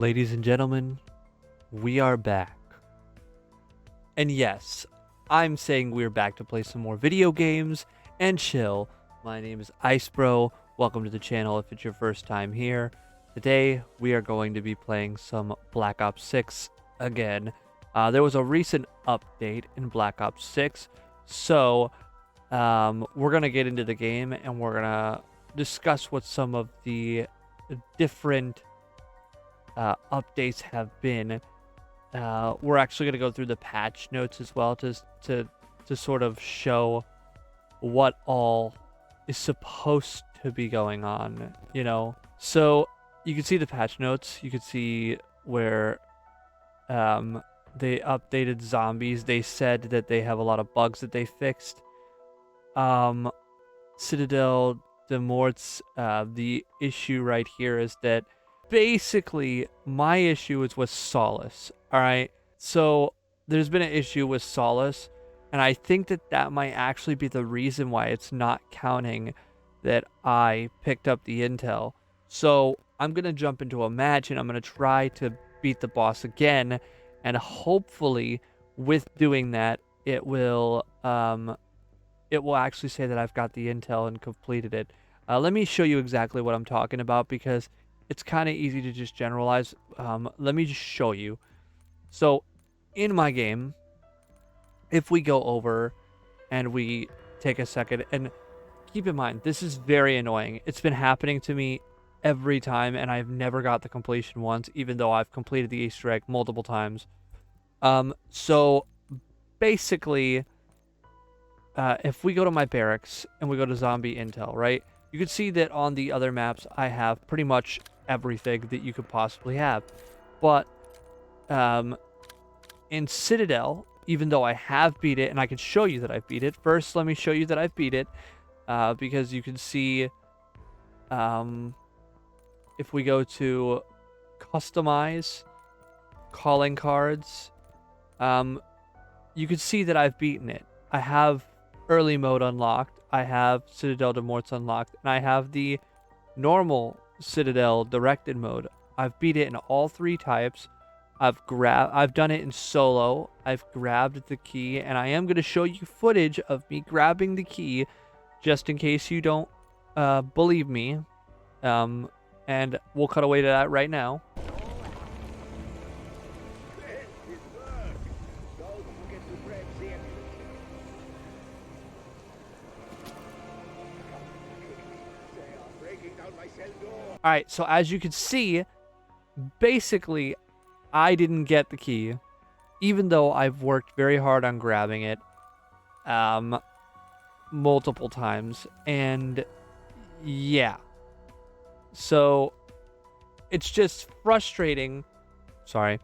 Ladies and gentlemen, we are back. And yes, I'm saying we're back to play some more video games and chill. My name is Icebro. Welcome to the channel if it's your first time here. Today, we are going to be playing some Black Ops 6 again. There was a recent update in Black Ops 6, so we're going to get into the game and we're going to discuss what some of the different updates have been. We're actually going to go through the patch notes as well to sort of show what all is supposed to be going on, you know. So you can see the patch notes. You can see where they updated zombies. They said that they have a lot of bugs that they fixed. Citadel de Morts, the issue right here is that basically my issue is with Solace. All right, so there's been an issue with Solace, and I think that might actually be the reason why it's not counting that I picked up the intel. So I'm gonna jump into a match and I'm gonna try to beat the boss again, and hopefully with doing that it will actually say that I've got the intel and completed it. Let me show you exactly what I'm talking about because it's kind of easy to just generalize. Let me just show you. So in my game, if we go over and we take a second, and keep in mind, this is very annoying. It's been happening to me every time, and I've never got the completion once, even though I've completed the Easter egg multiple times. So basically, if we go to my barracks and we go to zombie intel, right? You can see that on the other maps, I have pretty much everything that you could possibly have. But in Citadel, even though I have beat it, and I can show you that I've beat it. First, let me show you that I've beat it, because you can see, if we go to customize, calling cards, you can see that I've beaten it. I have early mode unlocked, I have Citadel de Morts unlocked, and I have the normal Citadel directed mode. I've beat it in all three types. I've done it in solo. I've grabbed the key, and I am going to show you footage of me grabbing the key just in case you don't believe me. And we'll cut away to that right now. All right, so as you can see, basically, I didn't get the key, even though I've worked very hard on grabbing it, multiple times, and yeah. So it's just frustrating. Sorry.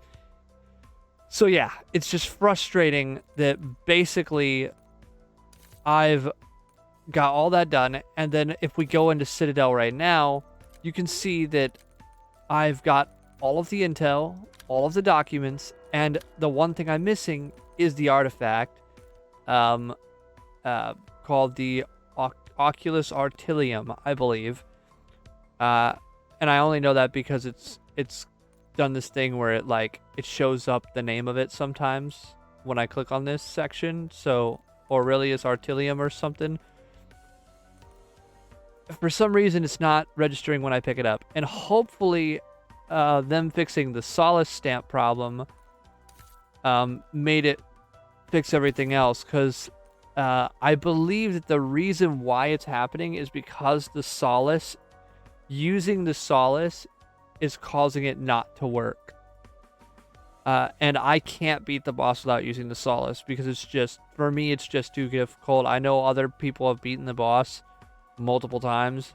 So yeah, it's just frustrating that basically I've got all that done, and then if we go into Citadel right now, you can see that I've got all of the intel, all of the documents, and the one thing I'm missing is the artifact called the Oculus Artilium, I believe. And I only know that because it's done this thing where it shows up the name of it sometimes when I click on this section. So Aurelius Artilium or something. For some reason, it's not registering when I pick it up. And hopefully, them fixing the Solace stamp problem made it fix everything else. Because I believe that the reason why it's happening is because the Solace, using the Solace, is causing it not to work. And I can't beat the boss without using the Solace because it's just, for me, it's just too difficult. I know other people have beaten the boss multiple times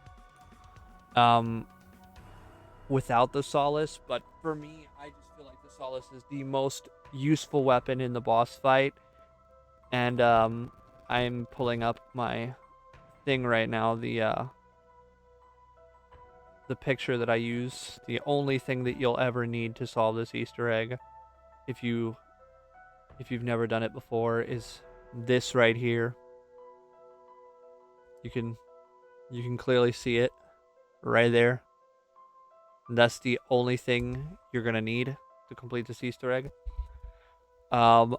without the Solace, but for me, I just feel like the Solace is the most useful weapon in the boss fight. And I'm pulling up my thing right now, the picture that I use, the only thing that you'll ever need to solve this Easter egg, if you've never done it before, is this right here. You can clearly see it right there. And that's the only thing you're gonna need to complete this Easter egg. But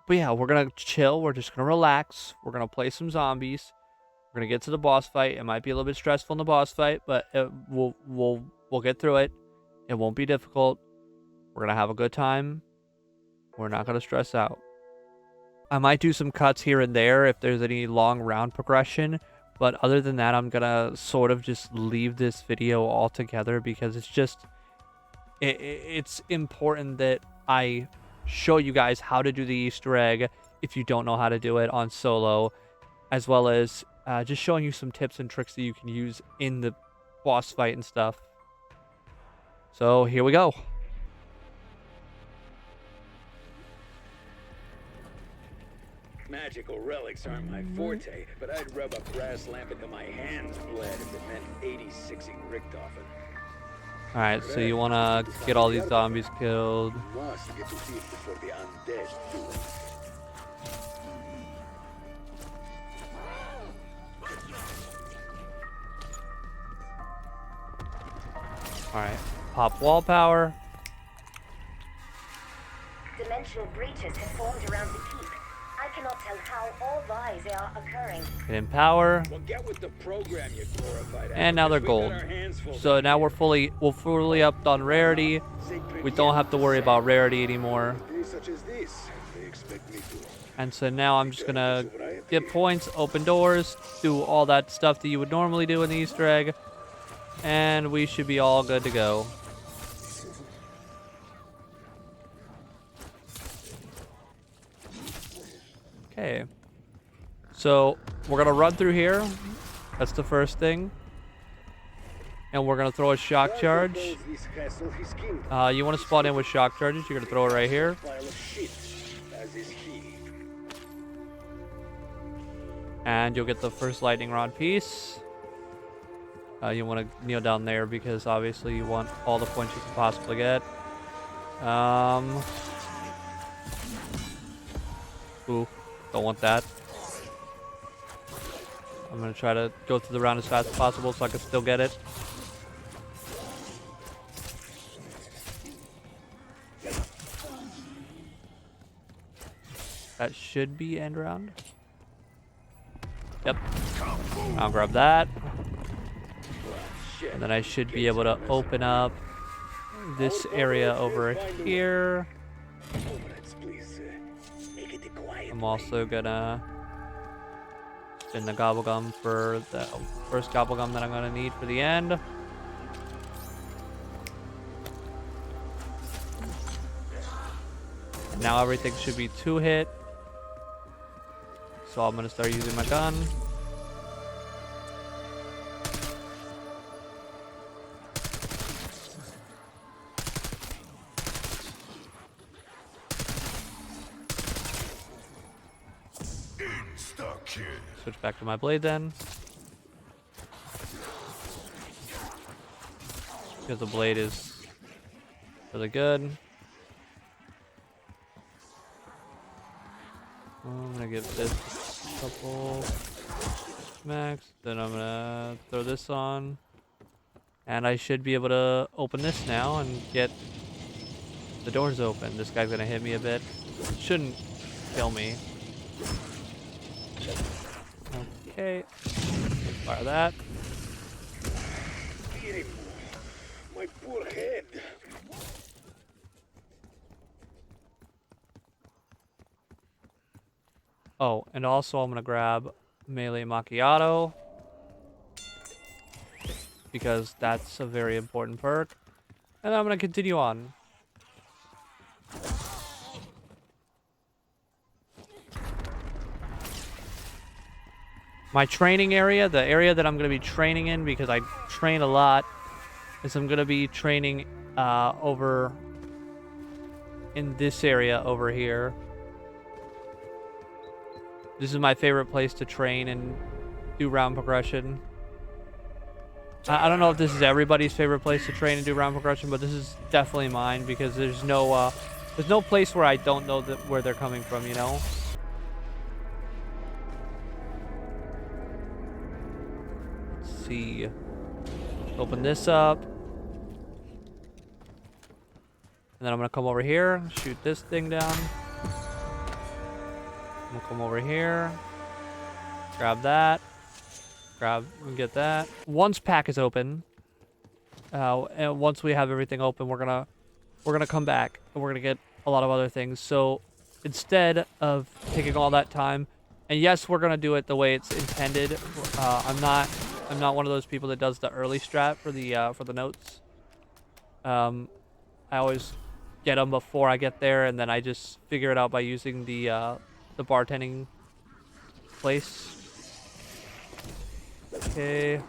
yeah, we're gonna chill. We're just gonna relax. We're gonna play some zombies. We're gonna get to the boss fight. It might be a little bit stressful in the boss fight, but we'll get through it. It won't be difficult. We're gonna have a good time. We're not gonna stress out. I might do some cuts here and there if there's any long round progression, but other than that, I'm gonna sort of just leave this video altogether because it's just it's important that I show you guys how to do the Easter egg if you don't know how to do it on solo, as well as just showing you some tips and tricks that you can use in the boss fight and stuff. So here we go. Magical relics aren't my forte, but I'd rub a brass lamp until my hands bled if it meant 86ing Richtofen. Alright, so you want to get all these zombies killed. Must get to see it before the undead do it. Alright, pop wall power. Dimensional breaches have formed around the keep. I cannot tell how or why they are occurring. Get in power. Well, get with the program, you glorified And now they're gold. So now we're fully upped on rarity. We don't have to worry about rarity anymore. Such as this, they expect me to. And so now I'm just gonna get points, open doors, do all that stuff that you would normally do in the Easter egg, and we should be all good to go. Okay, so we're gonna run through here. That's the first thing. And we're gonna throw a shock charge. You want to spawn in with shock charges. You're gonna throw it right here. And you'll get the first lightning rod piece. You want to kneel down there because obviously you want all the points you can possibly get. Ooh, don't want that. I'm gonna try to go through the round as fast as possible so I can still get it. That should be end round. Yep. I'll grab that. And then I should be able to open up this area over here. I'm also gonna spin the gobblegum for the first gobblegum that I'm gonna need for the end. Now everything should be 2-hit. So I'm gonna start using my gun. Switch back to my blade then. Because the blade is really good. I'm gonna give this a couple smacks. Then I'm gonna throw this on. And I should be able to open this now and get the doors open. This guy's gonna hit me a bit. Shouldn't kill me. Okay. Fire that. My poor head. Oh, and also I'm gonna grab melee macchiato because that's a very important perk. And I'm gonna continue on. My training area, the area that I'm going to be training in because I train a lot, is I'm going to be training over in this area over here. This is my favorite place to train and do round progression. I don't know if this is everybody's favorite place to train and do round progression, but this is definitely mine because there's no place where I don't know where they're coming from, you know? See, open this up. And then I'm gonna come over here, shoot this thing down. I'm gonna come over here, grab that, get that. Once pack is open, and once we have everything open, we're gonna come back and we're gonna get a lot of other things. So instead of taking all that time, and yes, we're gonna do it the way it's intended. I'm not one of those people that does the early strat for the notes. I always get them before I get there, and then I just figure it out by using the bartending place. Okay.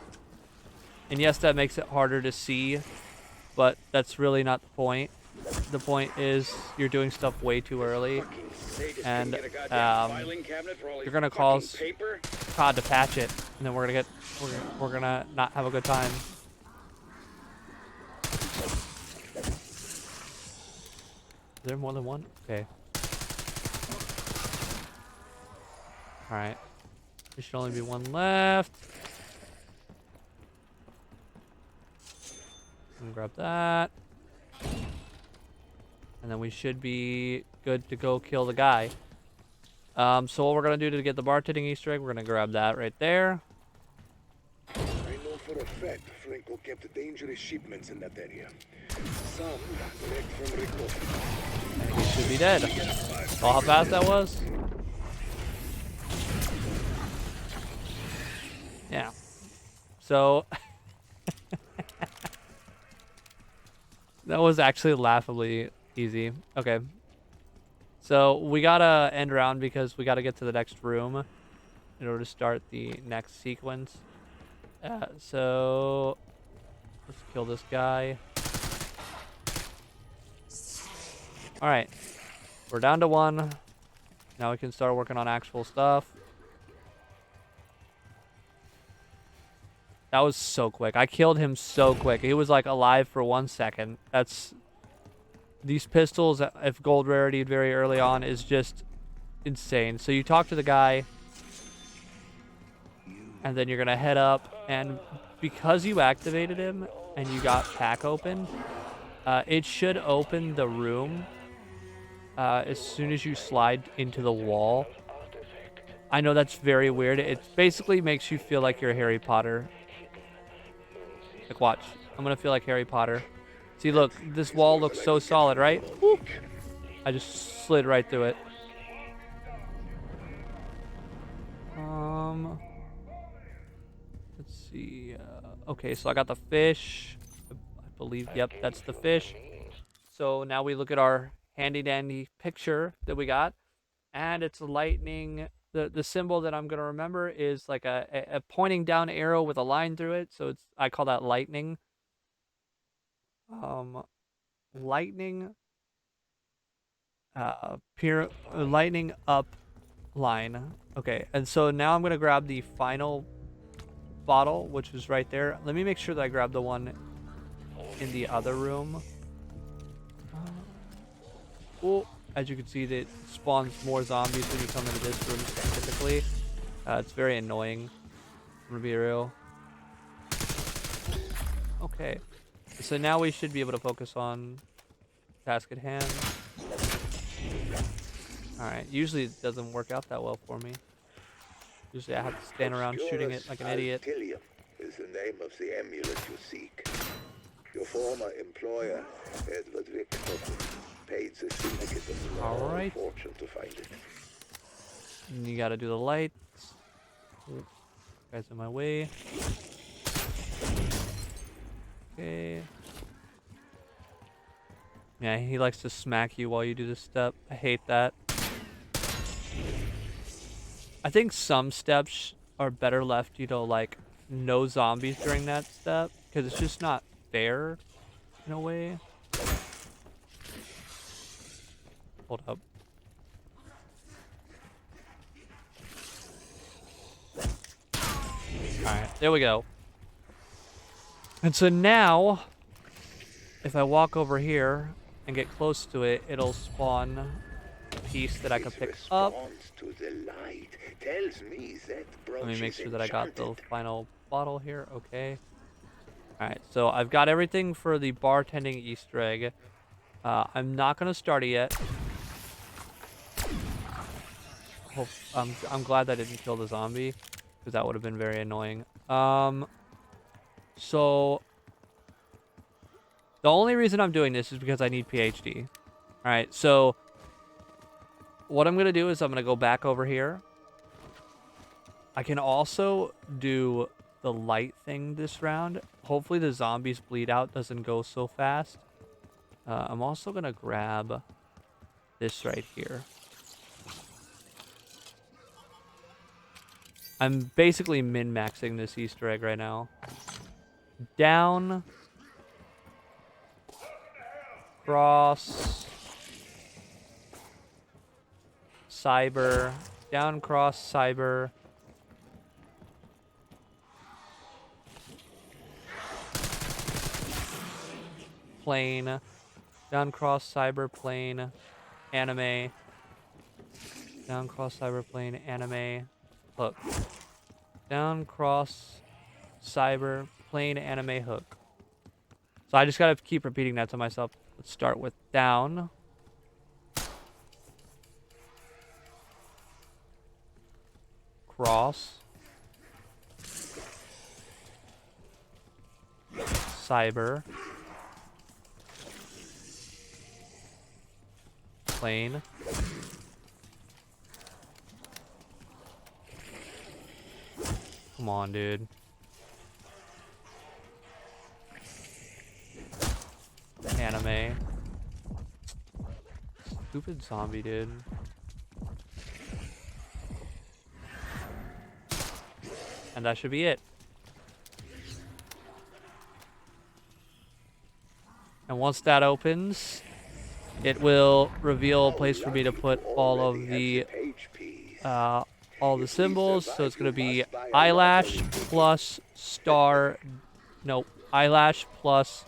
And yes, that makes it harder to see, but that's really not the point. The point is you're doing stuff way too early, and you're gonna cause COD to patch it, and then we're gonna not have a good time. Is there more than one? Okay. All right. There should only be one left. And grab that. And then we should be good to go kill the guy. So what we're going to do to get the bartending Easter egg, we're going to grab that right there. I know for a fact Franco kept dangerous shipments in that area. Some direct from Rico. And he should be dead. Saw how fast that was? Yeah. So... that was actually laughably easy. Okay. So we gotta end round because we gotta get to the next room in order to start the next sequence. So let's kill this guy. All right, we're down to one. Now we can start working on actual stuff. That was so quick. I killed him so quick. He was like alive for 1 second. That's... these pistols, if gold rarity very early on, is just insane. So you talk to the guy, and then you're going to head up. And because you activated him and you got pack open, it should open the room as soon as you slide into the wall. I know that's very weird. It basically makes you feel like you're Harry Potter. Like, watch. I'm going to feel like Harry Potter. See, look. This wall looks so solid, right? Woo. I just slid right through it. Let's see. Okay, so I got the fish. I believe, yep, that's the fish. So now we look at our handy-dandy picture that we got. And it's lightning... The symbol that I'm going to remember is like a pointing down arrow with a line through it. So I call that lightning. Lightning lightning up line. Okay, and so now I'm going to grab the final bottle, which is right there. Let me make sure that I grab the one in the other room. Oh. As you can see, it spawns more zombies when you come into this room specifically. It's very annoying. I'm gonna be real. Okay. So now we should be able to focus on task at hand. Alright. Usually it doesn't work out that well for me. Usually I have to stand around shooting it like an idiot. Altilium is the name of the amulet you seek. Your former employer, Edward Victor, paid the syndicate of the fortune to find it. And you gotta do the lights. Guys in my way. Okay. Yeah, he likes to smack you while you do this step. I hate that. I think some steps are better left, you know, like no zombies during that step, because it's just not fair in a way. Hold up. Alright, there we go. And so now, if I walk over here and get close to it, it'll spawn a piece that I can pick up. Let me make sure that I got the final bottle here. Okay. Alright, so I've got everything for the bartending Easter egg. I'm not gonna start it yet. I'm glad that I didn't kill the zombie, because that would have been very annoying. So the only reason I'm doing this is because I need PhD. All right, so what I'm gonna do is I'm gonna go back over here. I can also do the light thing this round. Hopefully the zombies bleed out doesn't go so fast. I'm also gonna grab this right here. I'm basically min-maxing this Easter egg right now. Down. Cross. Cyber. Down, cross, cyber. Plane. Down, cross, cyber, plane. Anime. Down, cross, cyber, plane, anime. Hook. Down, cross, cyber, plane, anime, hook. So I just gotta keep repeating that to myself. Let's start with down. Cross. Cyber. Plane. Come on, dude. Anime. Stupid zombie, dude. And that should be it. And once that opens, it will reveal a place for me to put all the symbols. So it's going to be eyelash plus star. Nope. Eyelash plus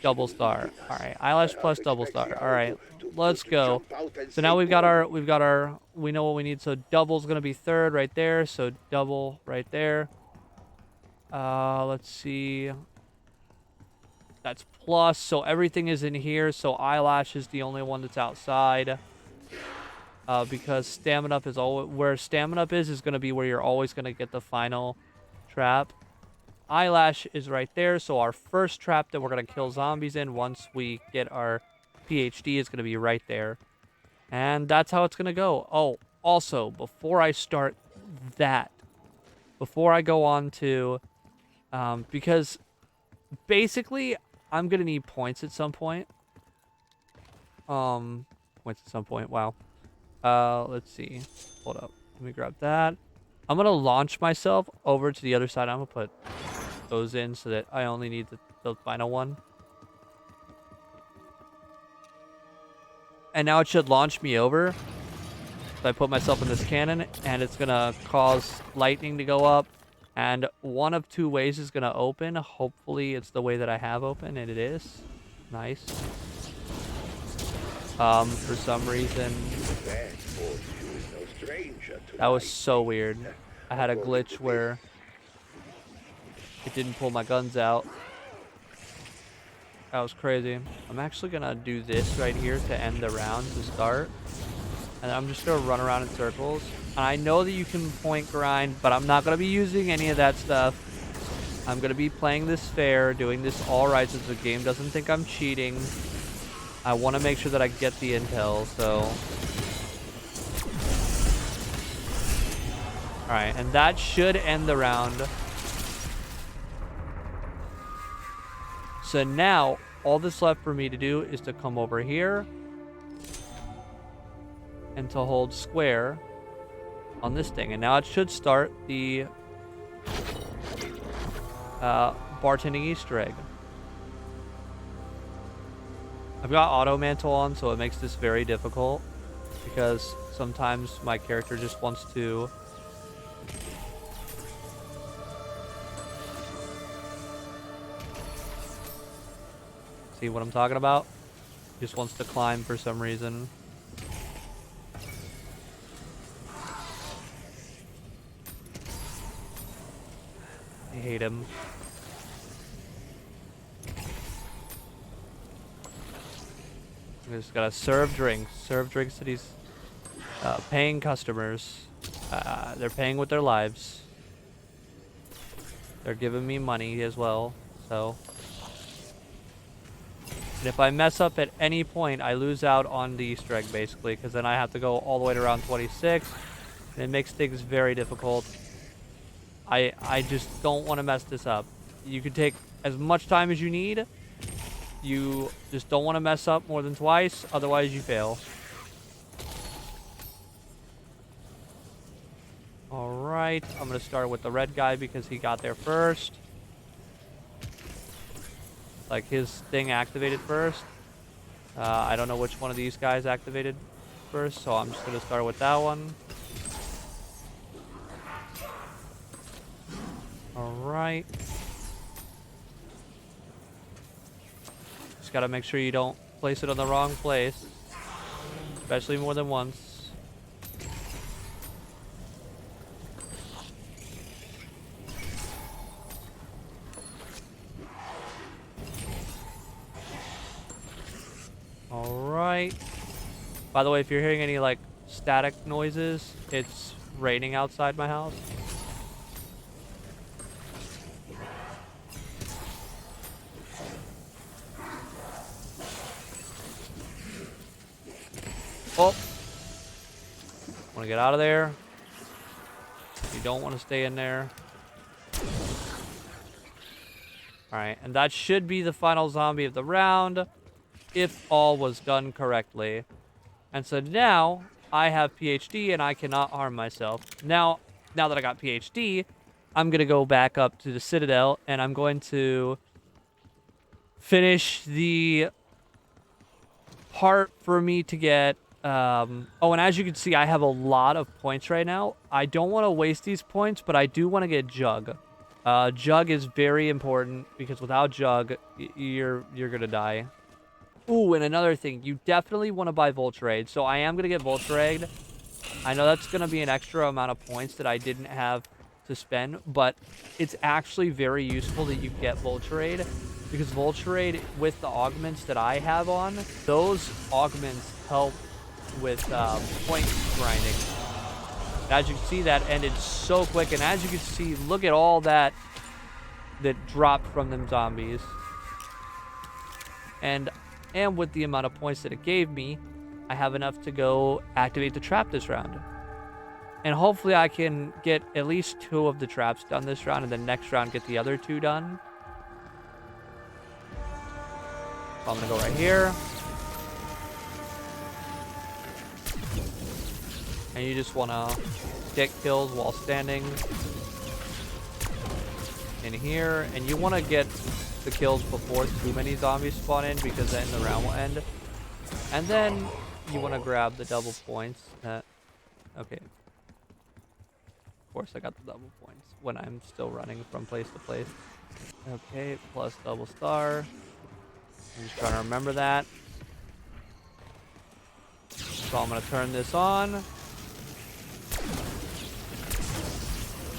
double star. All right. Eyelash plus double star. All right. Let's go. So now we know what we need. So double's going to be third right there. So double right there. Let's see. That's plus. So everything is in here. So eyelash is the only one that's outside. Because stamina up is always where stamina up is going to be where you're always going to get the final trap. Eyelash is right there, so our first trap that we're going to kill zombies in once we get our PhD is going to be right there. And that's how it's going to go. Oh, also, before I start that, before I go on to, because basically I'm going to need points at some point. Points at some point, wow. Let's see. Hold up. Let me grab that. I'm going to launch myself over to the other side. I'm going to put those in so that I only need the final one. And now it should launch me over. So I put myself in this cannon, and it's going to cause lightning to go up. And one of two ways is going to open. Hopefully it's the way that I have open, and it is. Nice. For some reason, that was so weird. I had a glitch where it didn't pull my guns out. That was crazy. I'm actually gonna do this right here to end the round to start. And I'm just gonna run around in circles. And I know that you can point grind, but I'm not gonna be using any of that stuff. I'm gonna be playing this fair, doing this all right so the game doesn't think I'm cheating. I want to make sure that I get the intel, so... Alright, and that should end the round. So now, all that's left for me to do is to come over here and to hold square on this thing. And now it should start the bartending Easter egg. I've got auto mantle on, so it makes this very difficult because sometimes my character just wants to see what I'm talking about. Just wants to climb for some reason. I hate him. We just gotta serve drinks to these paying customers. They're paying with their lives. They're giving me money as well, so. And if I mess up at any point, I lose out on the Easter egg, basically, because then I have to go all the way to round 26, and it makes things very difficult. I just don't want to mess this up. You can take as much time as you need. You just don't want to mess up more than twice, otherwise you fail. Alright, I'm going to start with the red guy because he got there first. Like, his thing activated first. I don't know which one of these guys activated first, so I'm just going to start with that one. Alright. Just got to make sure you don't place it on the wrong place. Especially more than once. Alright. By the way, if you're hearing any, like, static noises, it's raining outside my house. Oh! Want to get out of there. You don't want to stay in there. Alright, and that should be the final zombie of the round, if all was done correctly. And so now, I have PhD and I cannot harm myself. Now that I got PhD, I'm going to go back up to the Citadel and I'm going to finish the part for me to get... oh, and as you can see, I have a lot of points right now. I don't want to waste these points, but I do want to get Jug. Jug is very important because without Jug, you're going to die. Ooh, and another thing, you definitely want to buy Voltrade. So I am going to get Voltrade. I know that's going to be an extra amount of points that I didn't have to spend, but it's actually very useful that you get Voltrade, because Voltrade, with the augments that I have on, those augments help with point grinding. As you can see, that ended so quick, and as you can see, look at all that dropped from them zombies. And with the amount of points that it gave me, I have enough to go activate the trap this round. And hopefully I can get at least 2 of the traps done this round, and then next round get the other 2 done. So I'm going to go right here. And you just want to get kills while standing in here. And you want to get the kills before too many zombies spawn in, because then the round will end. And then you want to grab the double points. Okay. Of course I got the double points when I'm still running from place to place. Okay, plus double star. I'm just trying to remember that. So I'm going to turn this on.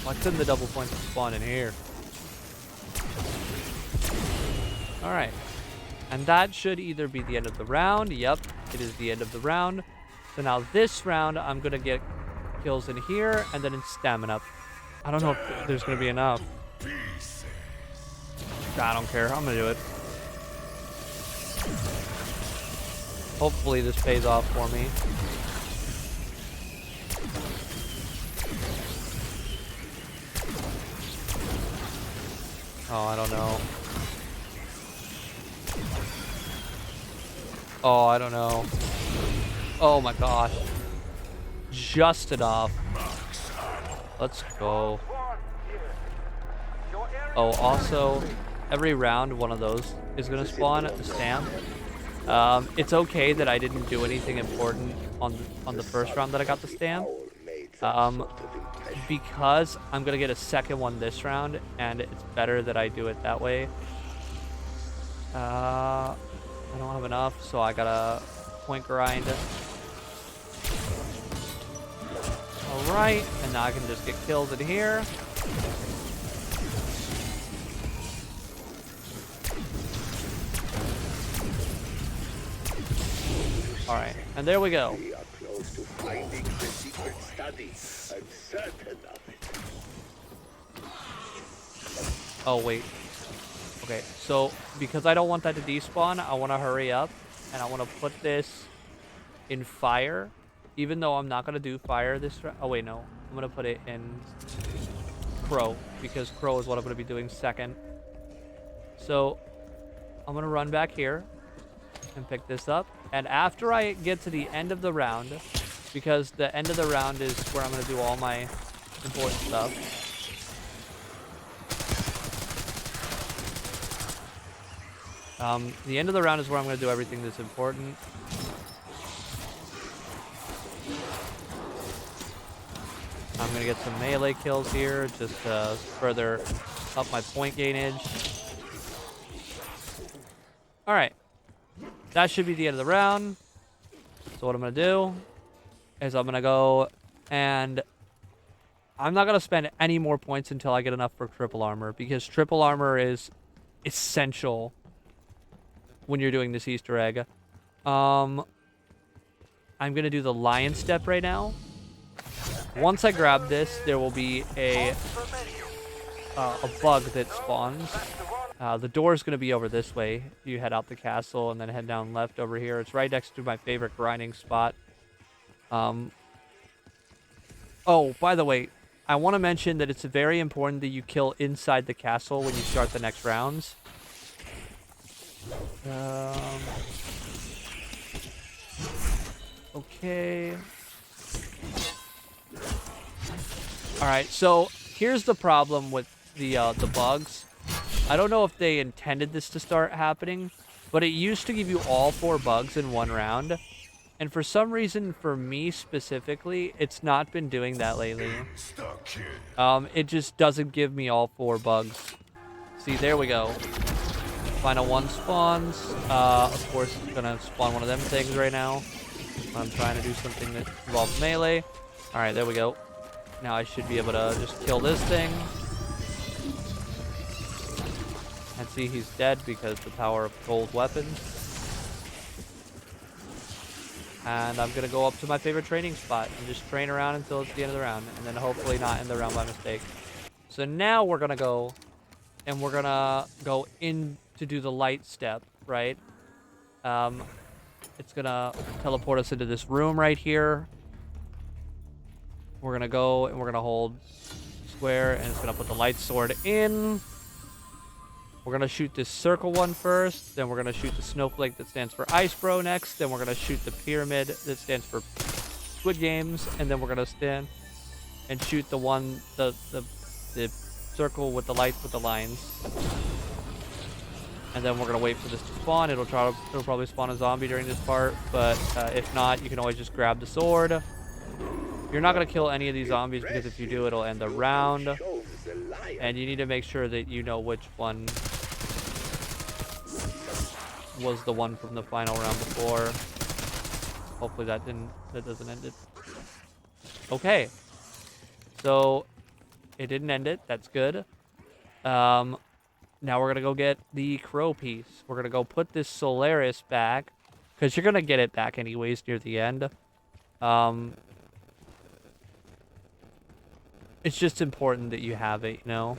Why couldn't the double points spawn in here? Alright. And that should either be the end of the round. Yep, it is the end of the round. So now this round, I'm going to get kills in here and then in stamina. I don't know if there's going to be enough. I don't care. I'm going to do it. Hopefully this pays off for me. Oh, I don't know. Oh, I don't know. Oh my gosh. Just enough. Let's go. Oh, also, every round one of those is going to spawn at the stamp. It's okay that I didn't do anything important on the first round that I got the stamp. Because I'm going to get a second one this round, and it's better that I do it that way. I don't have enough, so I gotta point grind. Alright, and now I can just get kills in here. All right, and there we go. We are close to finding the secret study. I'm certain of it. Oh, wait. Okay, so because I don't want that to despawn, I want to hurry up, and I want to put this in fire, even though I'm not going to do fire this round. Oh, wait, no. I'm going to put it in crow, because crow is what I'm going to be doing second. So I'm going to run back here and pick this up. And after I get to the end of the round, because the end of the round is where I'm going to do all my important stuff. The end of the round is where I'm going to do everything that's important. I'm going to get some melee kills here, just to further up my point gainage. Alright. That should be the end of the round. So what I'm going to do is I'm going to go and I'm not going to spend any more points until I get enough for triple armor, because triple armor is essential when you're doing this Easter egg. I'm going to do the lion step right now. Once I grab this, there will be a bug that spawns. The door is going to be over this way. You head out the castle and then head down left over here. It's right next to my favorite grinding spot. Oh, by the way, I want to mention that it's very important that you kill inside the castle when you start the next rounds. Okay. Alright, so here's the problem with the bugs. I don't know if they intended this to start happening, but it used to give you all 4 bugs in one round. And for some reason, for me specifically, it's not been doing that lately. It just doesn't give me all 4 bugs. See, there we go. Final one spawns. Of course, it's gonna spawn one of them things right now. I'm trying to do something that involves melee. Alright, there we go. Now I should be able to just kill this thing. And see, he's dead because the power of gold weapons. And I'm gonna go up to my favorite training spot and just train around until it's the end of the round. And then hopefully not end the round by mistake. So now we're gonna go, and we're gonna go in to do the light step, right? It's gonna teleport us into this room right here. We're gonna go and we're gonna hold square, and it's gonna put the light sword in. We're gonna shoot this circle one first, then we're gonna shoot the snowflake that stands for Ice Bro next, then we're gonna shoot the pyramid that stands for Squid Games, and then we're gonna stand and shoot the one, the circle with the lights with the lines. And then we're gonna wait for this to spawn. It'll probably spawn a zombie during this part, but if not, you can always just grab the sword. You're not gonna kill any of these zombies, because if you do, it'll end the round. And you need to make sure that you know which one was the one from the final round before. Hopefully that doesn't end it. Okay. So it didn't end it. That's good. Now we're gonna go get the crow piece. We're gonna go put this Solaris back, because you're gonna get it back anyways near the end. It's just important that you have it, you know?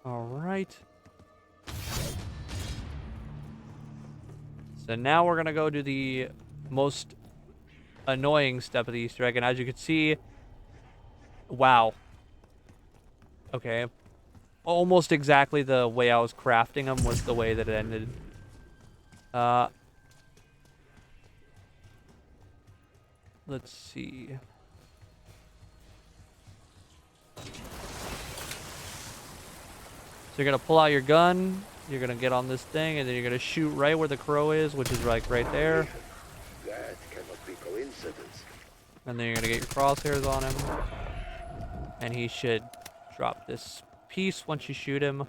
Alright. So now we're gonna go do the most annoying step of the Easter egg, and as you can see, wow. Okay. Almost exactly the way I was crafting them was the way that it ended. Let's see. So you're gonna pull out your gun, you're gonna get on this thing, and then you're gonna shoot right where the crow is, which is like right there. That cannot be coincidence. And then you're gonna get your crosshairs on him. And he should drop this piece once you shoot him.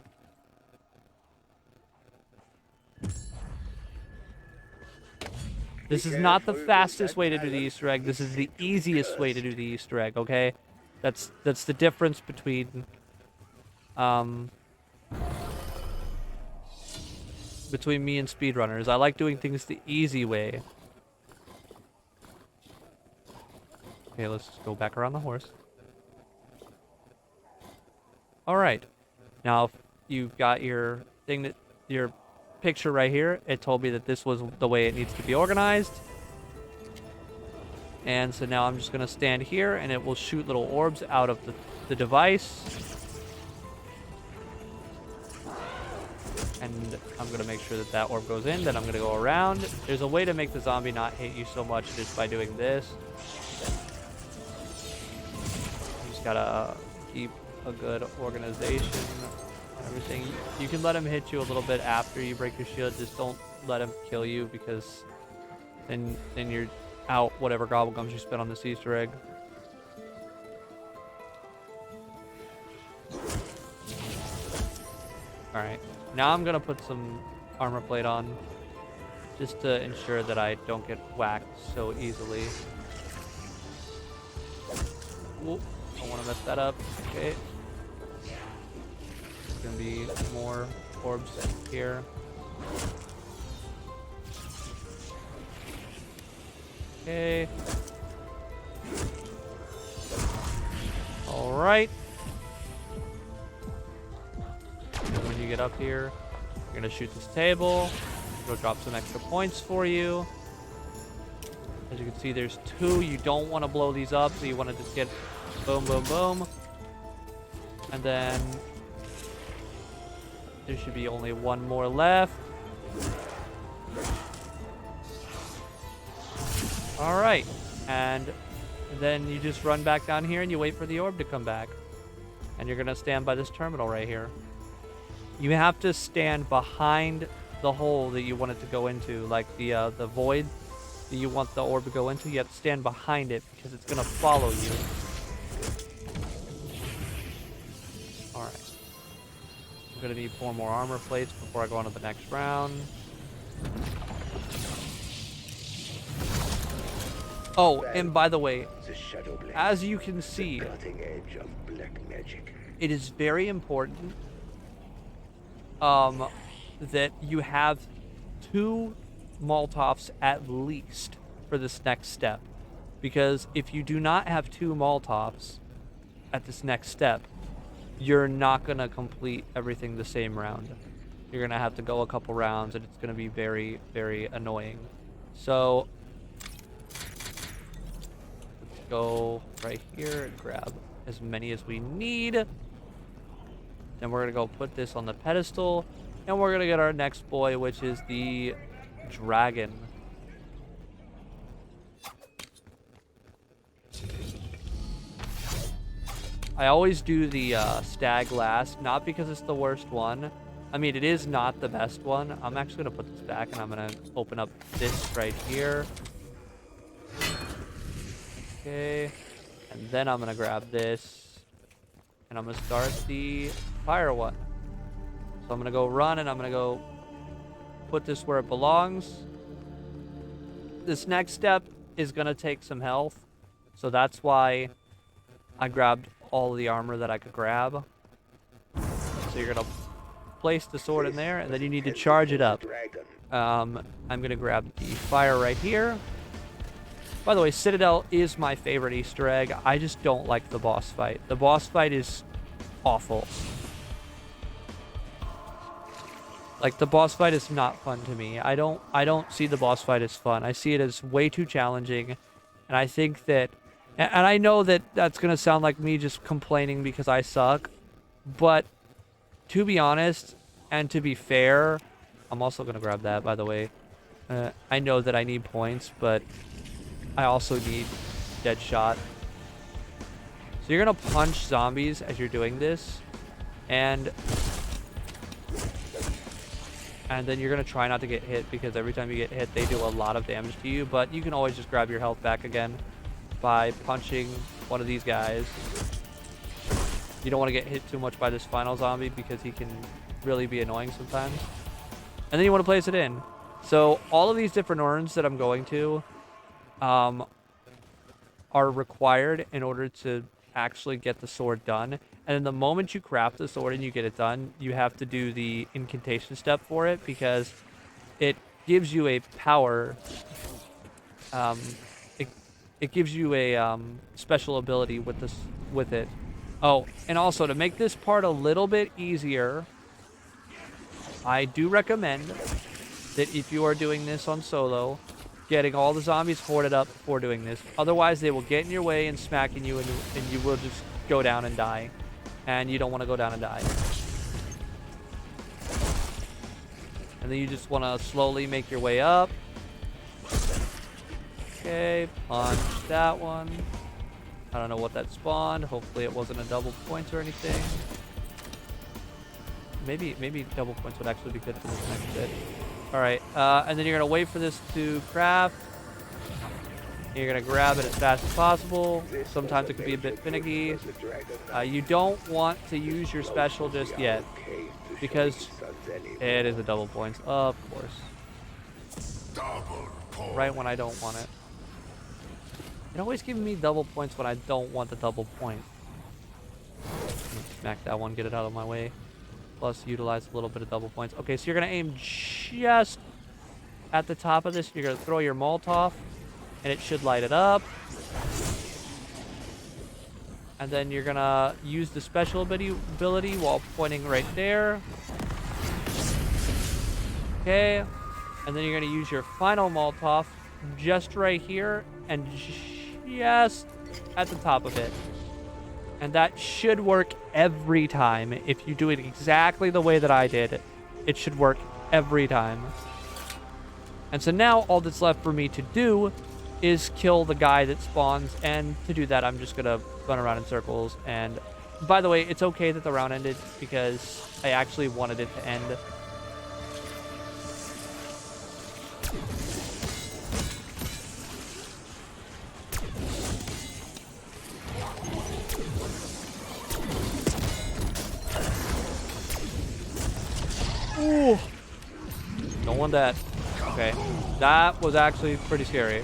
This is not the fastest way to do the Easter egg. This is the easiest way to do the Easter egg, okay? That's the difference between between me and speedrunners. I like doing things the easy way. Okay, let's go back around the horse. All right. Now, you've got your thing that your picture right here. It told me that this was the way it needs to be organized. And so now I'm just going to stand here, and it will shoot little orbs out of the device. And I'm going to make sure that that orb goes in. Then I'm going to go around. There's a way to make the zombie not hit you so much just by doing this. You just got to keep a good organization and everything. You can let him hit you a little bit after you break your shield. Just don't let him kill you, because then you're out whatever gobblegums you spent on this Easter egg. Alright, now I'm gonna put some armor plate on just to ensure that I don't get whacked so easily. Whoop, I don't want to mess that up. Okay. There's gonna be more orbs here. Okay. All right. And when you get up here, you're gonna shoot this table. It'll drop some extra points for you. As you can see, there's 2. You don't want to blow these up, so you want to just get boom, boom, boom. And then there should be only 1 more left. All right, and then you just run back down here and you wait for the orb to come back. And you're gonna stand by this terminal right here. You have to stand behind the hole that you want it to go into, like the void that you want the orb to go into. You have to stand behind it because it's gonna follow you. All right, I'm gonna need 4 more armor plates before I go on to the next round. Oh, and by the way, as you can see, it is very important that you have 2 Molotovs at least for this next step. Because if you do not have 2 Molotovs at this next step, you're not going to complete everything the same round. You're going to have to go a couple rounds, and it's going to be very, very annoying. So go right here and grab as many as we need. Then we're gonna go put this on the pedestal, and we're gonna get our next boy, which is the dragon. I always do the stag last, not because it's the worst one. I mean, it is not the best one. I'm actually gonna put this back, and I'm gonna open up this right here. Okay, and then I'm gonna grab this, and I'm gonna start the fire one. So I'm gonna go run, and I'm gonna go put this where it belongs. This next step is gonna take some health, so that's why I grabbed all the armor that I could grab. So you're gonna place the sword in there, and then you need to charge it up. I'm gonna grab the fire right here. By the way, Citadel is my favorite Easter egg. I just don't like the boss fight. The boss fight is awful. Like, the boss fight is not fun to me. I don't see the boss fight as fun. I see it as way too challenging. And I think that, and I know that that's going to sound like me just complaining because I suck. But to be honest, and to be fair, I'm also going to grab that, by the way. I know that I need points, but I also need dead shot. So you're gonna punch zombies as you're doing this, and then you're gonna try not to get hit, because every time you get hit they do a lot of damage to you. But you can always just grab your health back again by punching one of these guys. You don't want to get hit too much by this final zombie because he can really be annoying sometimes. And then you want to place it in. So all of these different urns that I'm going to are required in order to actually get the sword done. And then the moment you craft the sword and you get it done, you have to do the incantation step for it because it gives you a power. Um, it, it gives you a special ability with this with it. Oh, and also to make this part a little bit easier, I do recommend that if you are doing this on solo, getting all the zombies hoarded up before doing this. Otherwise, they will get in your way and smacking you, and you will just go down and die. And you don't want to go down and die. And then you just want to slowly make your way up. Okay, punch that one. I don't know what that spawned. Hopefully it wasn't a double point or anything. Maybe double points would actually be good for this next bit. Alright, and then you're going to wait for this to craft. You're going to grab it as fast as possible. Sometimes it can be a bit finicky. You don't want to use your special just yet, because it is a double points, of course. Right when I don't want it. It always gives me double points when I don't want the double point. Smack that one, get it out of my way. Plus, utilize a little bit of double points. Okay, so you're going to aim just at the top of this. You're going to throw your Molotov, and it should light it up. And then you're going to use the special ability while pointing right there. Okay. And then you're going to use your final Molotov just right here and just at the top of it. And that should work every time. If you do it exactly the way that I did, it should work every time. And so now all that's left for me to do is kill the guy that spawns. And to do that, I'm just going to run around in circles. And by the way, it's okay that the round ended because I actually wanted it to end. Ooh. Don't want that. Okay. That was actually pretty scary.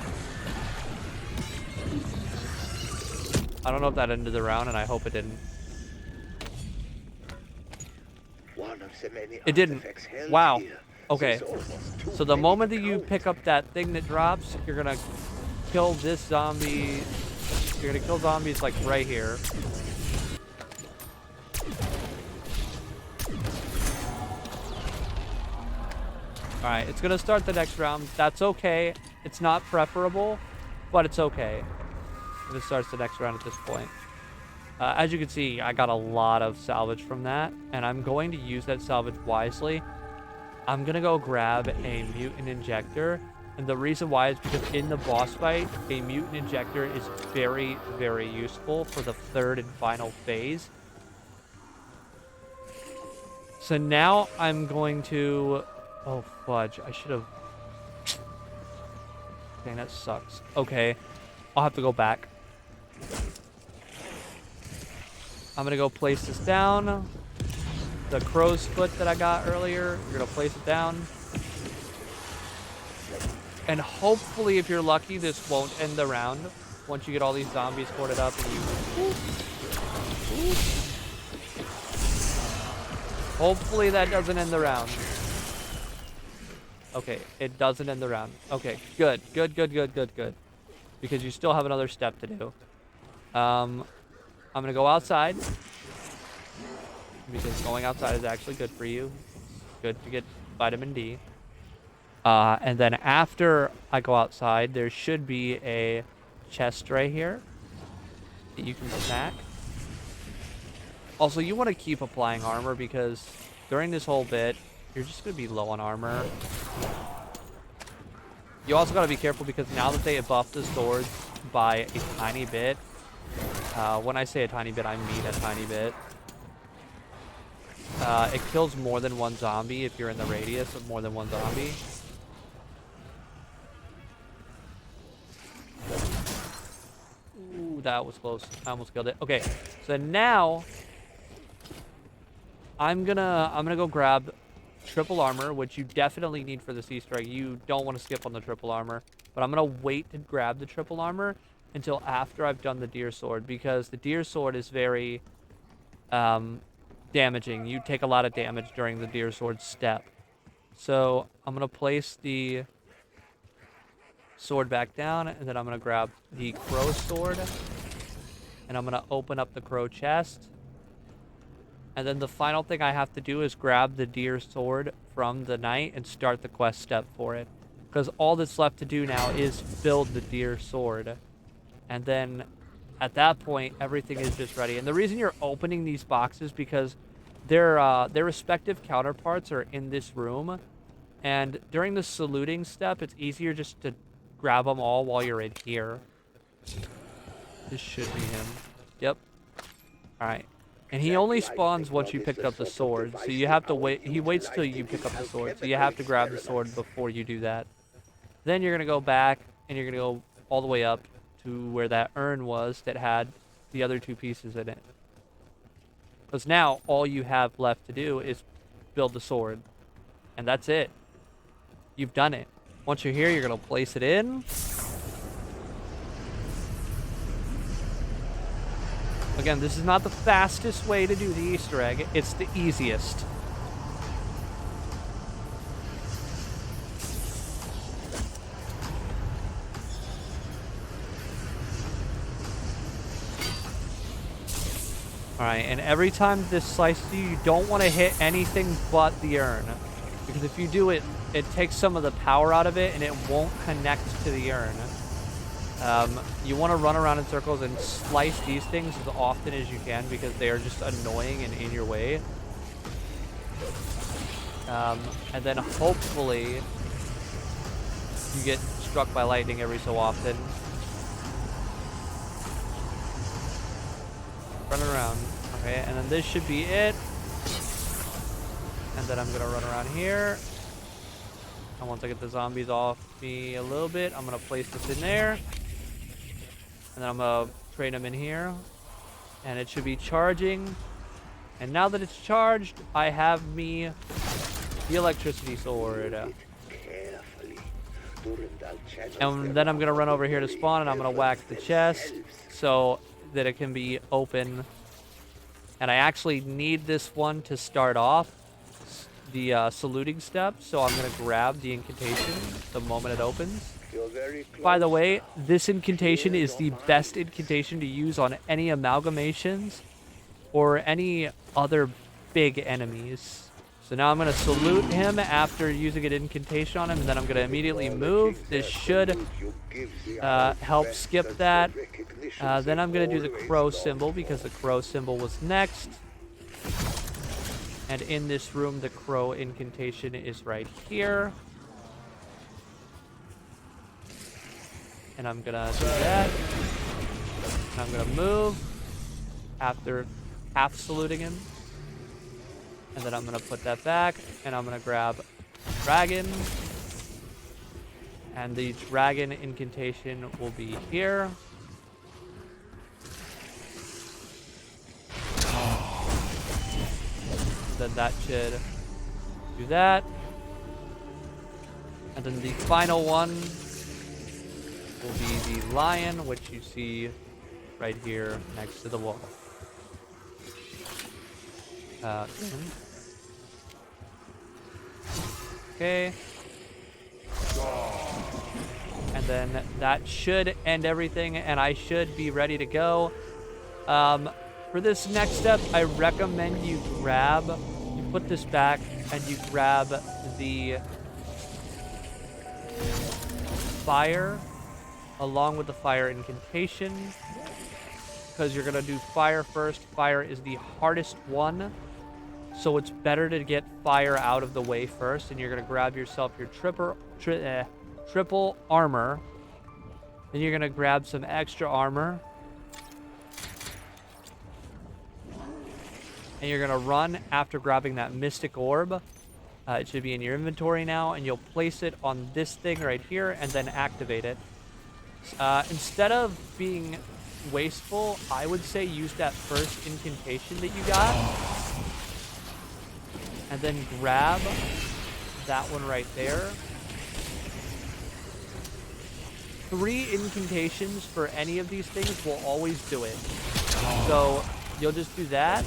I don't know if that ended the round, and I hope it didn't. It didn't. Wow. Okay. So the moment that you pick up that thing that drops, you're gonna kill this zombie. You're gonna kill zombies like right here. Alright, it's gonna start the next round. That's okay. It's not preferable, but it's okay. And it starts the next round at this point. As you can see, I got a lot of salvage from that, and I'm going to use that salvage wisely. I'm gonna go grab a mutant injector, and the reason why is because in the boss fight, a mutant injector is very, very useful for the third and final phase. So now I'm going to... Oh, fudge. I should have... Dang, that sucks. Okay. I'll have to go back. I'm going to go place this down. The crow's foot that I got earlier, you're going to place it down. And hopefully, if you're lucky, this won't end the round. Once you get all these zombies hoarded up and you... Hopefully that doesn't end the round. Okay, it doesn't end the round. Okay, good. Because you still have another step to do. I'm going to go outside. Because going outside is actually good for you. It's good to get vitamin D. And then after I go outside, there should be a chest right here that you can smack. Also, you want to keep applying armor because during this whole bit, you're just going to be low on armor. You also got to be careful because now that they have buffed the swords by a tiny bit, when I say a tiny bit, I mean a tiny bit. It kills more than one zombie if you're in the radius of more than one zombie. Ooh, that was close. I almost killed it. Okay, so now I'm gonna go grab triple armor, which you definitely need for this Easter egg. You don't want to skip on the triple armor, but I'm gonna wait to grab the triple armor until after I've done the deer sword, because the deer sword is very damaging. You take a lot of damage during the deer sword step. So I'm going to place the sword back down, and then I'm going to grab the crow sword, and I'm going to open up the crow chest. And then the final thing I have to do is grab the deer sword from the knight and start the quest step for it. Because all that's left to do now is build the deer sword. And then at that point, everything is just ready. And the reason you're opening these boxes because their respective counterparts are in this room. And during the saluting step, it's easier just to grab them all while you're in here. This should be him. Yep. All right. And he only spawns once you picked up the sword, so you have to wait. He waits till you pick up the sword, so you have to grab the sword before you do that. Then you're going to go back, and you're going to go all the way up to where that urn was that had the other two pieces in it. Because now, all you have left to do is build the sword. And that's it. You've done it. Once you're here, you're going to place it in. Again, this is not the fastest way to do the Easter egg. It's the easiest. Alright, and every time this slices you, you don't want to hit anything but the urn. Because if you do it, it takes some of the power out of it, and it won't connect to the urn. You want to run around in circles and slice these things as often as you can because they are just annoying and in your way. And then hopefully you get struck by lightning every so often. Run around. Okay, and then this should be it. And then I'm going to run around here. And once I get the zombies off me a little bit, I'm going to place this in there. And then I'm going to train them in here. And it should be charging. And now that it's charged, I have me the electricity sword. And then I'm going to run over here to spawn, and I'm going to whack the chest so that it can be open. And I actually need this one to start off the saluting step, so I'm going to grab the incantation the moment it opens. By the way, this incantation is the best incantation to use on any amalgamations or any other big enemies. So now I'm going to salute him after using an incantation on him, and then I'm going to immediately move. This should help skip that. Then I'm going to do the crow symbol because the crow symbol was next. And in this room, the crow incantation is right here. And I'm going to do that. And I'm going to move after half saluting him. And then I'm going to put that back. And I'm going to grab dragon. And the dragon incantation will be here. Then that should do that. And then the final one will be the lion, which you see right here next to the wall. Okay. And then that should end everything, and I should be ready to go. For this next step, I recommend you put this back, and you grab the fire along with the fire incantation, because you're going to do fire first. Fire is the hardest one, so it's better to get fire out of the way first, and you're going to grab yourself your triple armor. Then you're going to grab some extra armor. And you're going to run after grabbing that mystic orb. It should be in your inventory now, and you'll place it on this thing right here and then activate it. Instead of being wasteful, I would say use that first incantation that you got. And then grab that one right there. 3 incantations for any of these things will always do it. So you'll just do that.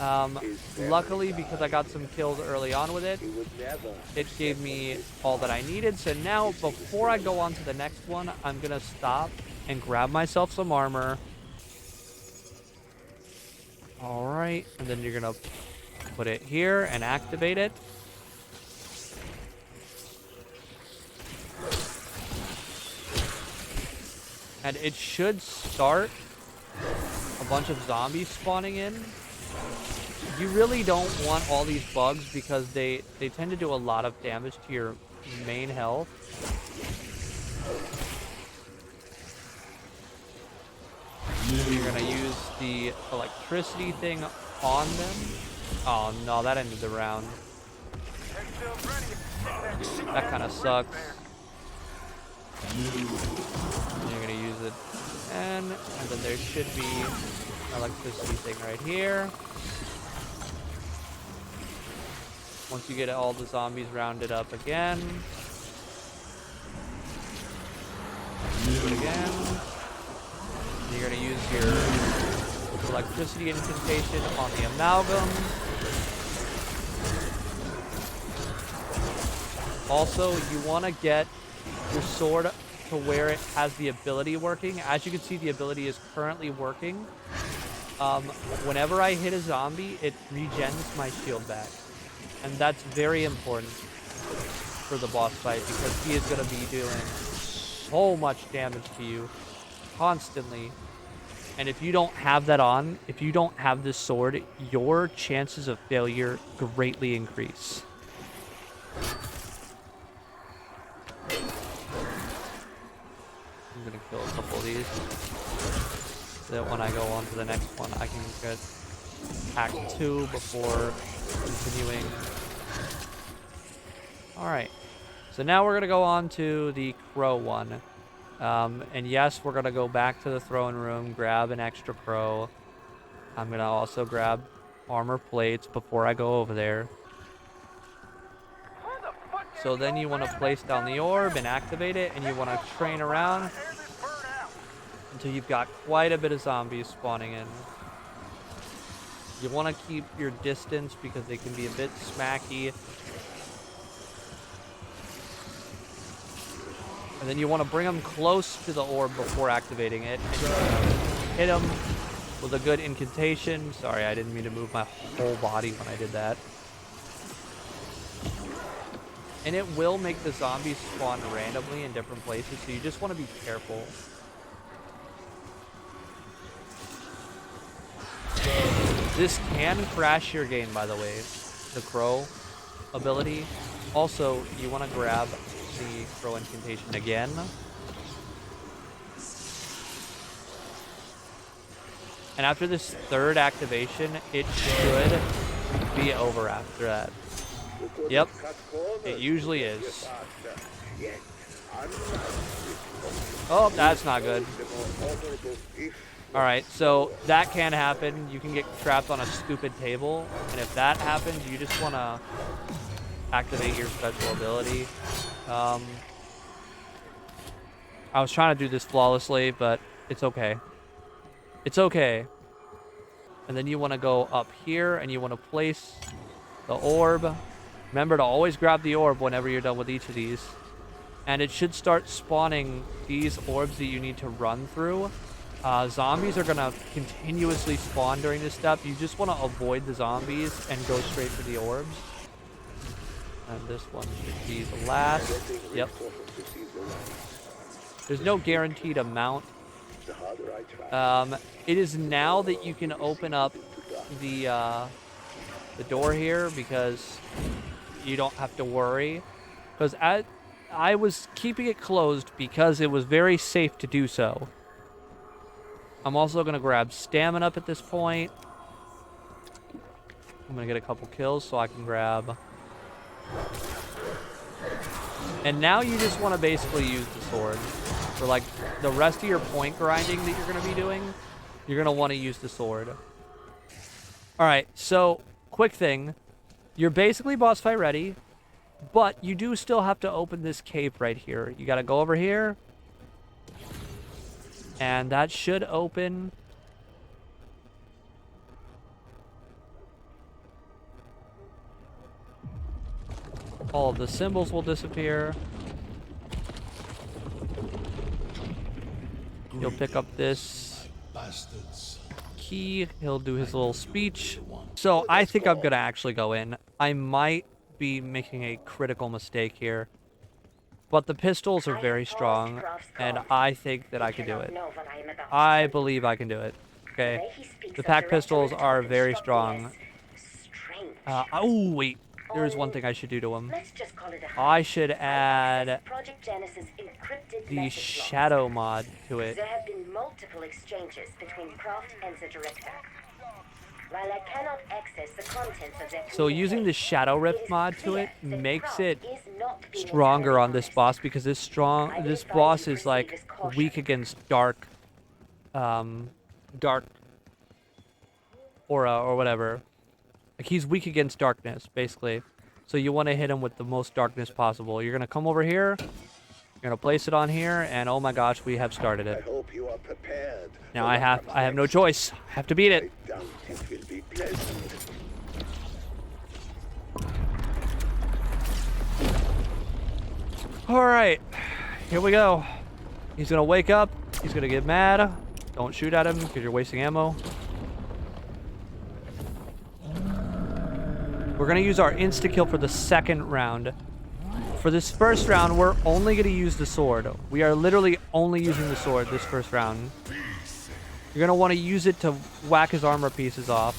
Luckily, because I got some kills early on with it, it gave me all that I needed. So now, before I go on to the next one, I'm going to stop and grab myself some armor. All right, and then you're going to put it here and activate it. And it should start a bunch of zombies spawning in. You really don't want all these bugs because they tend to do a lot of damage to your main health. You're gonna use the electricity thing on them. Oh no, that ended the round. That kind of sucks. You're gonna use it, and then there should be an electricity thing right here. Once you get all the zombies rounded up again, do it again. And you're gonna use your electricity incantation on the amalgam. Also, you want to get your sword to where it has the ability working. As you can see, the ability is currently working. Whenever I hit a zombie, it regens my shield back. And that's very important for the boss fight because he is going to be doing so much damage to you constantly. And if you don't have that on, if you don't have this sword, your chances of failure greatly increase. I'm going to kill a couple of these so that when I go on to the next one, I can get Act 2 before continuing. Alright, so now we're going to go on to the crow one. And yes, we're going to go back to the throne room, grab an extra crow. I'm going to also grab armor plates before I go over there. So then you want to place down the orb and activate it, and you want to train around until you've got quite a bit of zombies spawning in. You want to keep your distance because they can be a bit smacky. And then you want to bring them close to the orb before activating it. And hit them with a good incantation. Sorry, I didn't mean to move my whole body when I did that. And it will make the zombies spawn randomly in different places, so you just want to be careful. This can crash your game, by the way, the crow ability. Also, you want to grab the crow incantation again. And after this third activation, it should be over after that. Yep, it usually is. Oh, that's not good. Alright, so that can happen. You can get trapped on a stupid table. And if that happens, you just want to activate your special ability. I was trying to do this flawlessly, but it's okay. It's okay. And then you want to go up here, and you want to place the orb. Remember to always grab the orb whenever you're done with each of these. And it should start spawning these orbs that you need to run through. Zombies are going to continuously spawn during this step. You just want to avoid the zombies and go straight for the orbs. And this one should be the last. Yep. There's no guaranteed amount. It is now that you can open up the door here because you don't have to worry. Because I was keeping it closed because it was very safe to do so. I'm also going to grab stamina up at this point. I'm going to get a couple kills so I can grab. And now you just want to basically use the sword. For like the rest of your point grinding that you're going to be doing, you're going to want to use the sword. Alright, so quick thing. You're basically boss fight ready, but you do still have to open this cave right here. You got to go over here. And that should open. All of the symbols will disappear. He'll pick up this key. He'll do his little speech. So I think I'm going to actually go in. I might be making a critical mistake here. But the pistols are very strong, and I think that I can do it. I believe I can do it. Okay. The pack pistols are very strong. Oh, wait. There's one thing I should do to him. I should add the shadow mod to it. There have been multiple exchanges between Croft and the director. While I cannot access the contents of their So using the shadow rift mod to it makes it stronger on this boss, because this boss is like weak against dark aura or whatever. Like, he's weak against darkness, basically. So you want to hit him with the most darkness possible. You're gonna come over here, you're gonna place it on here, and oh my gosh, we have started I it. hope you are prepared. Now I have no choice. I have to beat it. I doubt it will be pleasant. Alright, here we go. He's gonna wake up, he's gonna get mad. Don't shoot at him because you're wasting ammo. We're gonna use our insta-kill for the second round. For this first round, we're only gonna use the sword. We are literally only using the sword this first round. You're gonna wanna use it to whack his armor pieces off.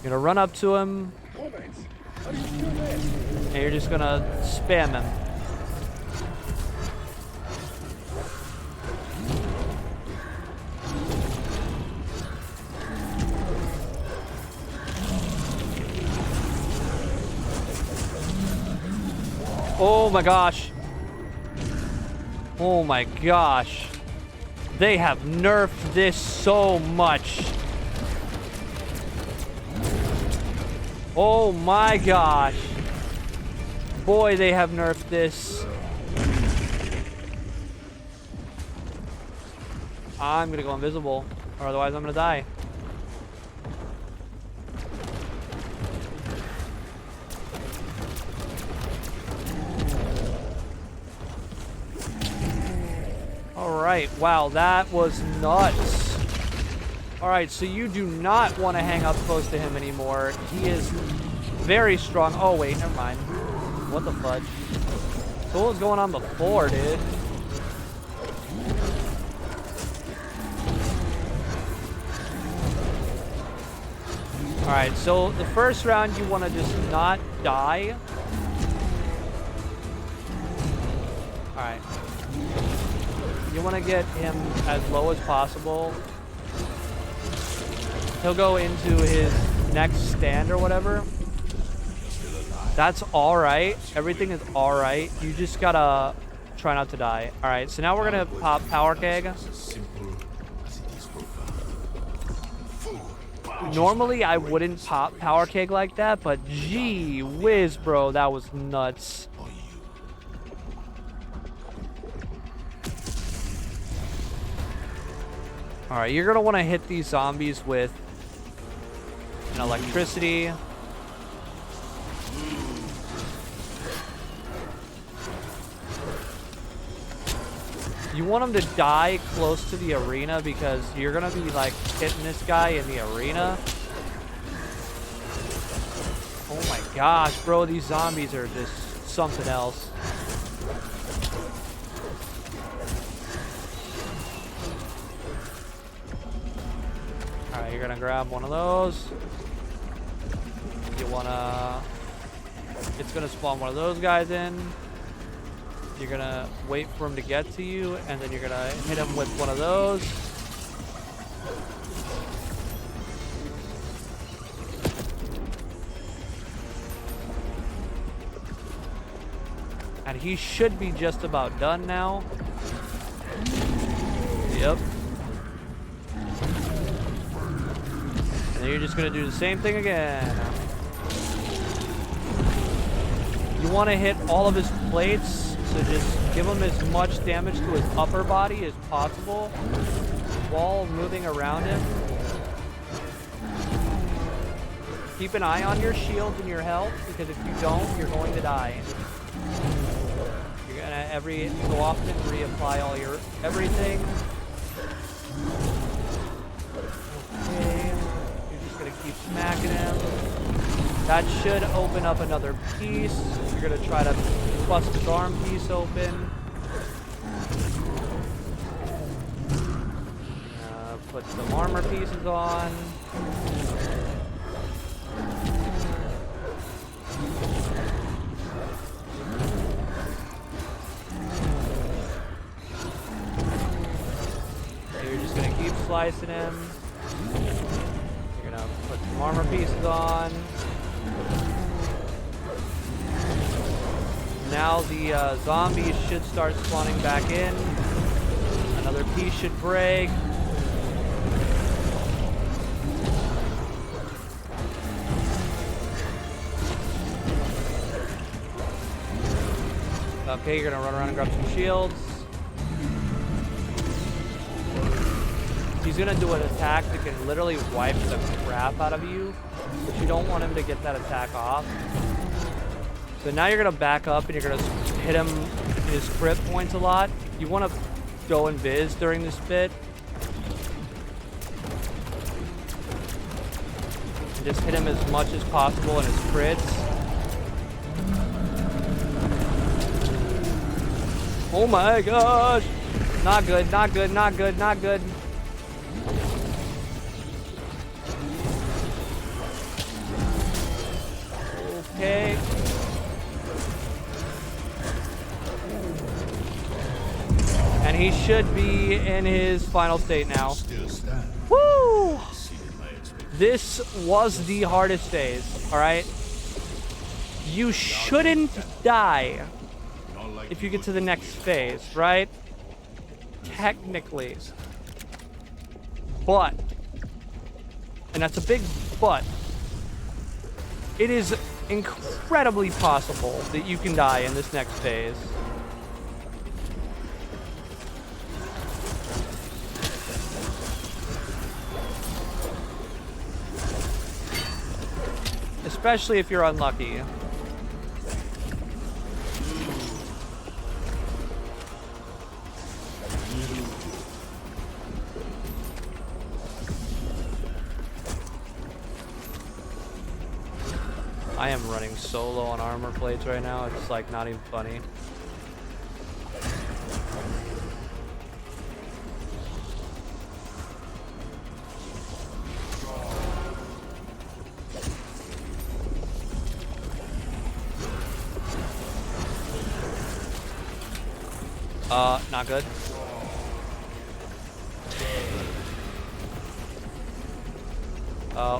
You're gonna run up to him, and you're just gonna spam him. Oh my gosh. Oh my gosh. They have nerfed this so much. Oh my gosh. Boy, they have nerfed this. I'm gonna go invisible, or otherwise I'm gonna die. Alright, wow, that was nuts. Alright, so you do not want to hang up close to him anymore. He is very strong. Oh, wait, never mind. What the fudge? So what was going on before, dude? Alright, so the first round you want to just not die. Alright. You want to get him as low as possible. He'll go into his next stand or whatever. That's alright. Everything is alright. You just gotta try not to die. Alright, so now we're gonna pop Power Keg. Normally I wouldn't pop Power Keg like that, but gee whiz, bro, that was nuts. Alright, you're gonna want to hit these zombies with an electricity. You want them to die close to the arena because you're gonna be like hitting this guy in the arena. Oh my gosh, bro, these zombies are just something else. Alright, you're gonna grab one of those. You wanna... It's gonna spawn one of those guys in. You're gonna wait for him to get to you, and then you're gonna hit him with one of those. And he should be just about done now. Yep. And then you're just gonna do the same thing again. You want to hit all of his plates, so just give him as much damage to his upper body as possible while moving around him. Keep an eye on your shields and your health, because if you don't, you're going to die. You're gonna go often reapply all your everything. Okay, you're just gonna keep smacking him. That should open up another piece. You're gonna try to bust his arm piece open. Put some armor pieces on. You're just gonna keep slicing him. You're gonna put some armor pieces on. Now the zombies should start spawning back in. Another piece should break. Okay, you're gonna run around and grab some shields. He's gonna do an attack that can literally wipe the crap out of you, but you don't want him to get that attack off. So now you're gonna back up and you're gonna hit him in his crit points a lot. You wanna go invis during this bit. And just hit him as much as possible in his crits. Oh my gosh! Not good, not good, not good, not good. Okay. And he should be in his final state now. Woo! This was the hardest phase, alright? You shouldn't die if you get to the next phase, right? Technically. But, and that's a big but, it is incredibly possible that you can die in this next phase. Especially if you're unlucky. I am running so low on armor plates right now, it's like not even funny. Not good.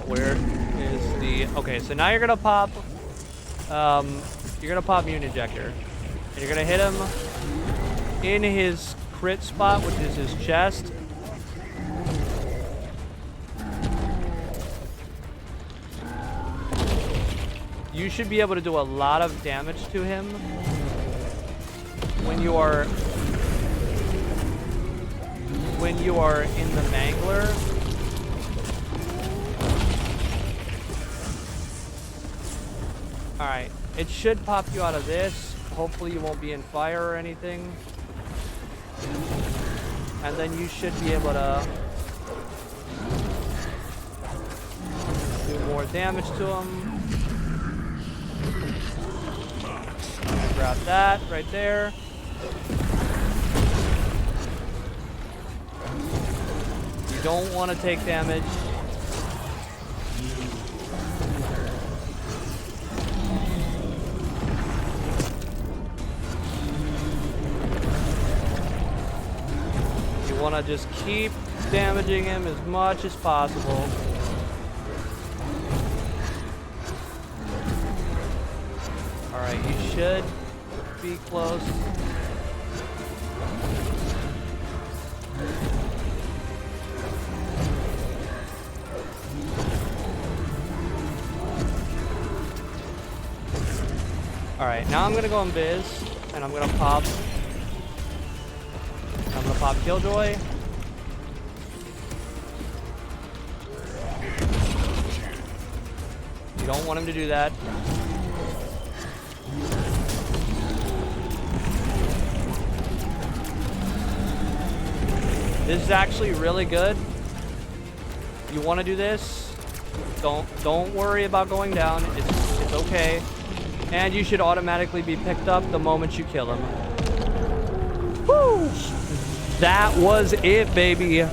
Where is the... Okay, so now you're gonna pop... you're gonna pop Mune Injector. And you're gonna hit him in his crit spot, which is his chest. You should be able to do a lot of damage to him when you are in the Mangler. Alright, it should pop you out of this. Hopefully you won't be in fire or anything. And then you should be able to do more damage to him. Grab that right there. You don't want to take damage. You want to just keep damaging him as much as possible. Alright, you should be close. Alright, now I'm gonna go invis, and I'm gonna pop Killjoy. don't want him to do that. This is actually really good. You want to do this? Don't worry about going down. It's okay. And you should automatically be picked up the moment you kill him. Woo! That was it, baby.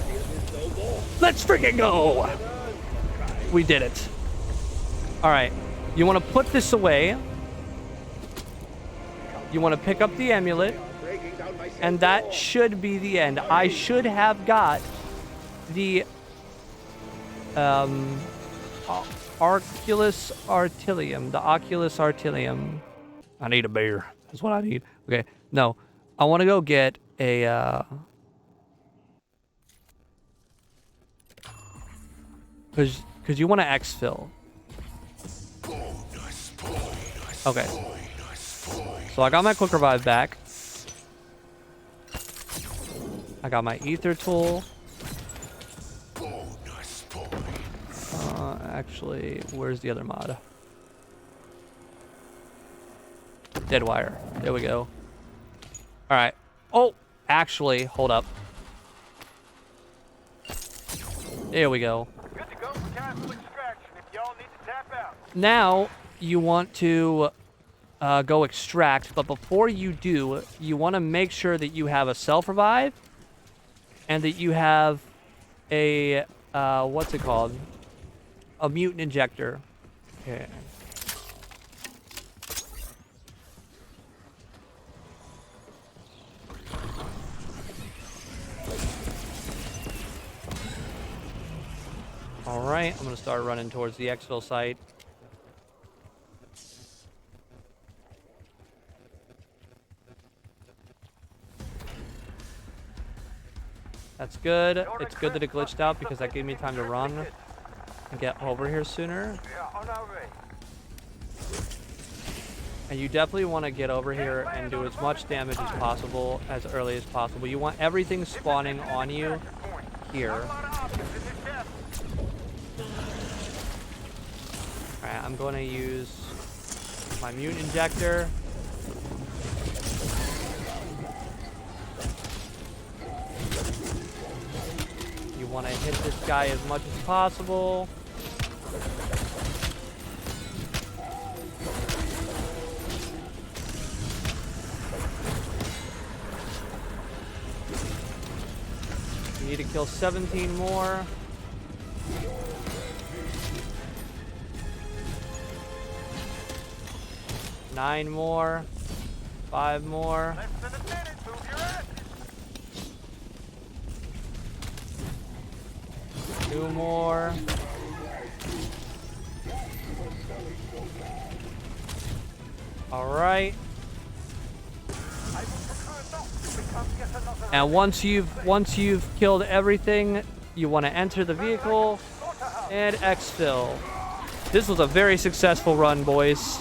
Let's freaking go! We did it. All right. You want to put this away. You want to pick up the amulet. And that should be the end. I should have got the Oculus Artilium. The Oculus Artilium. I need a beer. That's what I need. Okay. No. I want to go get a because you want to exfil. Okay. So I got my quick revive back. I got my ether tool. Actually, where's the other mod? Dead wire. There we go. All right. Oh, actually, hold up. There we go. Good to go for castle extraction if y'all need to tap out. Now you want to go extract, but before you do, you want to make sure that you have a self-revive and that you have a, what's it called? A mutant injector. Okay. All right, I'm gonna start running towards the exfil site. That's good. It's good that it glitched out because that gave me time to run and get over here sooner. Yeah, on our way. And you definitely want to get over here and do as much damage as possible as early as possible. You want everything spawning on you here. Alright, I'm going to use my mutant injector. You want to hit this guy as much as possible. You need to kill 17 more. Nine more. 5 more. Less than a minute, move your ass. 2 more. All right. And once you've killed everything, you want to enter the vehicle and exfil. This was a very successful run, boys.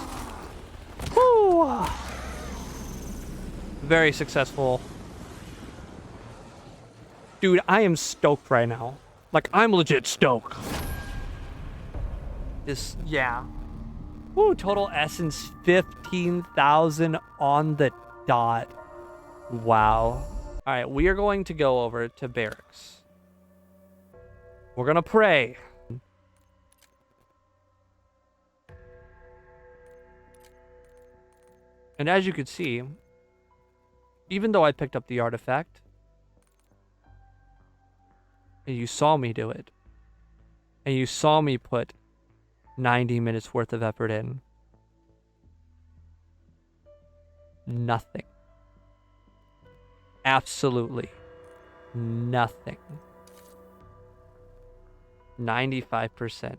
Woo! Very successful. Dude, I am stoked right now. Like, I'm legit stoked. This, yeah. Woo, total essence 15,000 on the dot. Wow. All right, we are going to go over to barracks. We're going to pray. And as you can see, even though I picked up the artifact, and you saw me do it, and you saw me put 90 minutes worth of effort in, nothing. Absolutely nothing. 95%.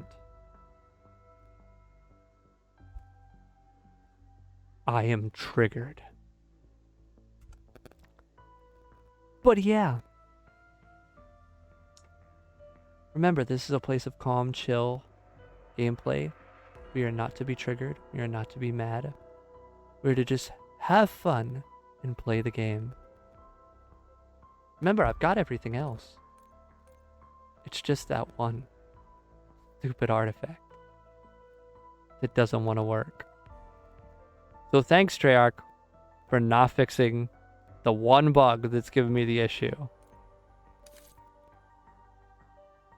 I am triggered. But yeah. Remember, this is a place of calm, chill gameplay. We are not to be triggered. We are not to be mad. We're to just have fun and play the game. Remember, I've got everything else. It's just that one stupid artifact. that doesn't want to work. So thanks, Treyarch, for not fixing the one bug that's giving me the issue.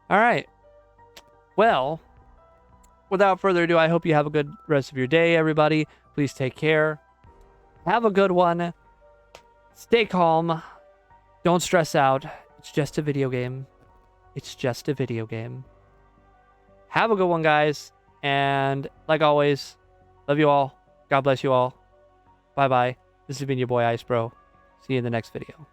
All right. Well, without further ado, I hope you have a good rest of your day, everybody. Please take care. Have a good one. Stay calm. Don't stress out. It's just a video game. It's just a video game. Have a good one, guys. And like always, love you all. God bless you all. Bye-bye. This has been your boy Ice Bro. See you in the next video.